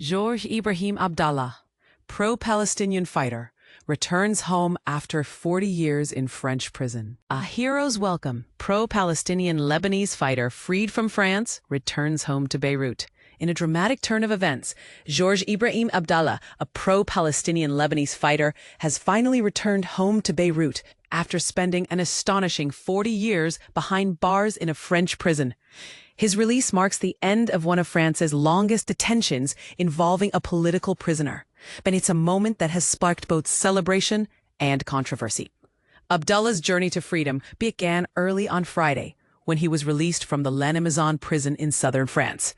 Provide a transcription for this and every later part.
Ibrahim Abdallah, pro-Palestinian fighter, returns home after 40 years in French prison. A hero's welcome. Pro-Palestinian Lebanese fighter freed from France returns home to Beirut. In a dramatic turn of events, Ibrahim Abdallah, a pro-Palestinian Lebanese fighter, has finally returned home to Beirut after spending an astonishing 40 years behind bars in a French prison. His release marks the end of one of France's longest detentions involving a political prisoner, but it's a moment that has sparked both celebration and controversy. Abdallah's journey to freedom began early on Friday when he was released from the Lebanese prison in southern France.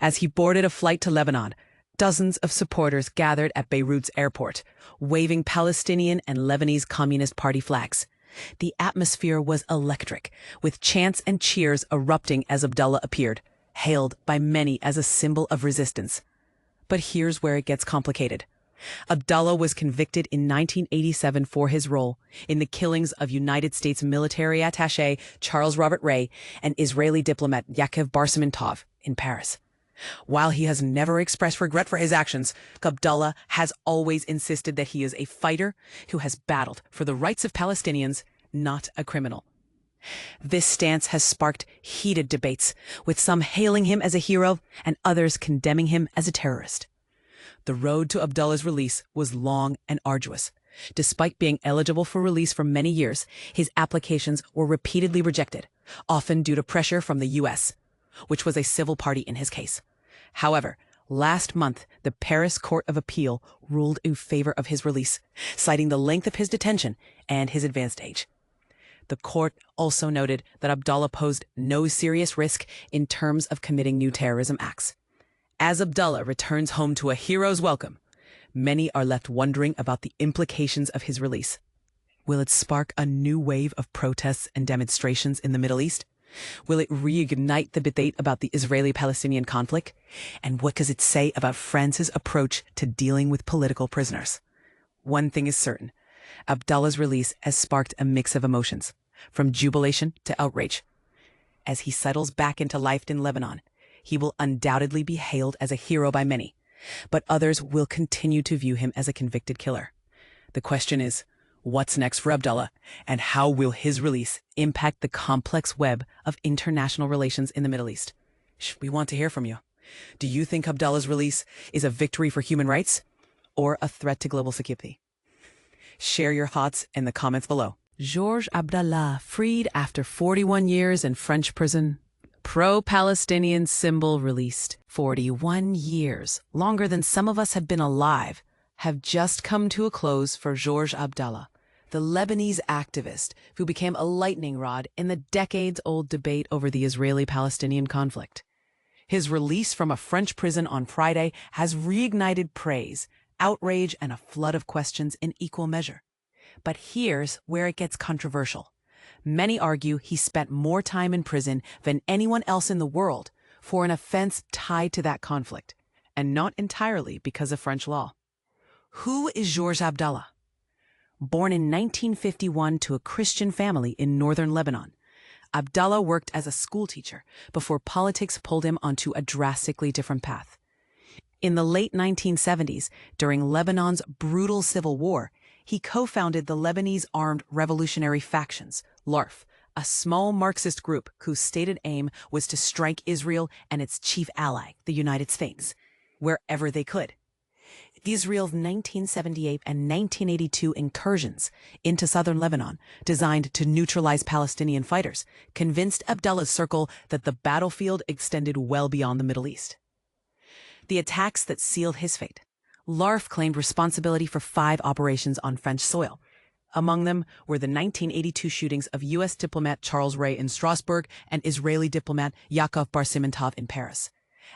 As he boarded a flight to Lebanon, dozens of supporters gathered at Beirut's airport, waving Palestinian and Lebanese Communist Party flags. The atmosphere was electric, with chants and cheers erupting as Abdallah appeared, hailed by many as a symbol of resistance. But here's where it gets complicated. Abdallah was convicted in 1987 for his role in the killings of United States military attaché Charles Robert Ray and Israeli diplomat Yaakov Bar-Simon-Tov in Paris. While he has never expressed regret for his actions, Abdallah has always insisted that he is a fighter who has battled for the rights of Palestinians, not a criminal. This stance has sparked heated debates, with some hailing him as a hero and others condemning him as a terrorist. The road to Abdallah's release was long and arduous. Despite being eligible for release for many years, his applications were repeatedly rejected, often due to pressure from the U.S., which was a civil party in his case. However, last month, the Paris Court of Appeal ruled in favor of his release, citing the length of his detention and his advanced age. The court also noted that Abdallah posed no serious risk in terms of committing new terrorism acts. As Abdallah returns home to a hero's welcome, many are left wondering about the implications of his release. Will it spark a new wave of protests and demonstrations in the Middle East? Will it reignite the debate about the Israeli-Palestinian conflict? And what does it say about France's approach to dealing with political prisoners? One thing is certain. Abdallah's release has sparked a mix of emotions, from jubilation to outrage. As he settles back into life in Lebanon, he will undoubtedly be hailed as a hero by many, but others will continue to view him as a convicted killer. The question is, what's next for Abdallah, and how will his release impact the complex web of international relations in the Middle East? We want to hear from you. Do you think Abdallah's release is a victory for human rights or a threat to global security? Share your thoughts in the comments below. Abdallah, freed after 41 years in French prison. Pro-Palestinian symbol released. 41 years, longer than some of us have been alive, have just come to a close for Abdallah, the Lebanese activist who became a lightning rod in the decades-old debate over the Israeli-Palestinian conflict. His release from a French prison on Friday has reignited praise, outrage, and a flood of questions in equal measure. But here's where it gets controversial. Many argue he spent more time in prison than anyone else in the world for an offense tied to that conflict, and not entirely because of French law. Who is Abdallah? Born in 1951 to a Christian family in northern Lebanon, Abdallah worked as a schoolteacher before politics pulled him onto a drastically different path. In the late 1970s, during Lebanon's brutal civil war, he co-founded the Lebanese Armed Revolutionary Factions, LARF, a small Marxist group whose stated aim was to strike Israel and its chief ally, the United States, wherever they could. Israel's 1978 and 1982 incursions into southern Lebanon, designed to neutralize Palestinian fighters, convinced Abdallah's circle that the battlefield extended well beyond the Middle East. The attacks that sealed his fate. LARF claimed responsibility for 5 operations on French soil. Among them were the 1982 shootings of U.S. diplomat Charles Ray in Strasbourg and Israeli diplomat Yaakov Bar-Simon-Tov in Paris.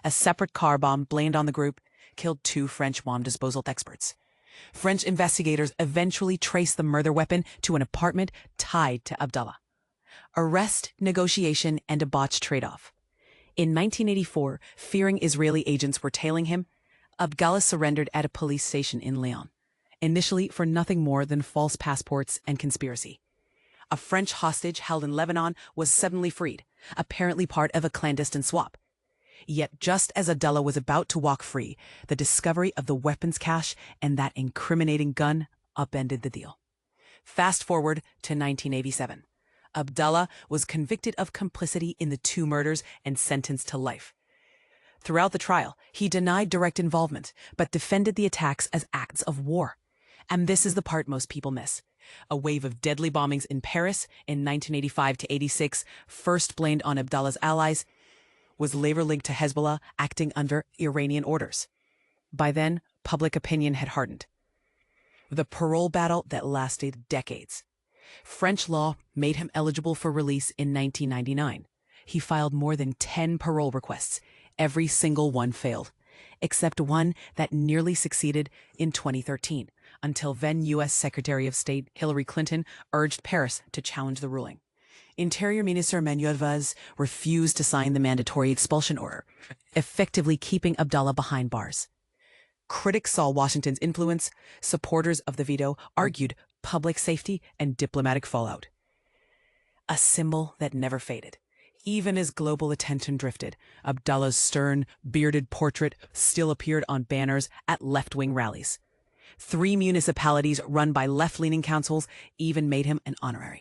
A separate car bomb blamed on the group killed 2 French bomb disposal experts. French investigators eventually traced the murder weapon to an apartment tied to Abdallah. Arrest, negotiation, and a botched trade-off. In 1984, fearing Israeli agents were tailing him, Abdallah surrendered at a police station in Lyon, initially for nothing more than false passports and conspiracy. A French hostage held in Lebanon was suddenly freed, apparently part of a clandestine swap. Yet just as Abdallah was about to walk free, the discovery of the weapons cache and that incriminating gun upended the deal. Fast forward to 1987. Abdallah was convicted of complicity in the 2 murders and sentenced to life. Throughout the trial, he denied direct involvement, but defended the attacks as acts of war. And this is the part most people miss. A wave of deadly bombings in Paris in 1985 to 86, first blamed on Abdallah's allies, was later linked to Hezbollah acting under Iranian orders. By then, public opinion had hardened. The parole battle that lasted decades. French law made him eligible for release in 1999. He filed more than 10 parole requests. Every single one failed, except one that nearly succeeded in 2013, until then U.S. Secretary of State Hillary Clinton urged Paris to challenge the ruling. Interior Minister Manuel Valls refused to sign the mandatory expulsion order, effectively keeping Abdallah behind bars. Critics saw Washington's influence. Supporters of the veto argued public safety and diplomatic fallout. A symbol that never faded. Even as global attention drifted, Abdallah's stern, bearded portrait still appeared on banners at left-wing rallies. 3 municipalities run by left-leaning councils even made him an honorary.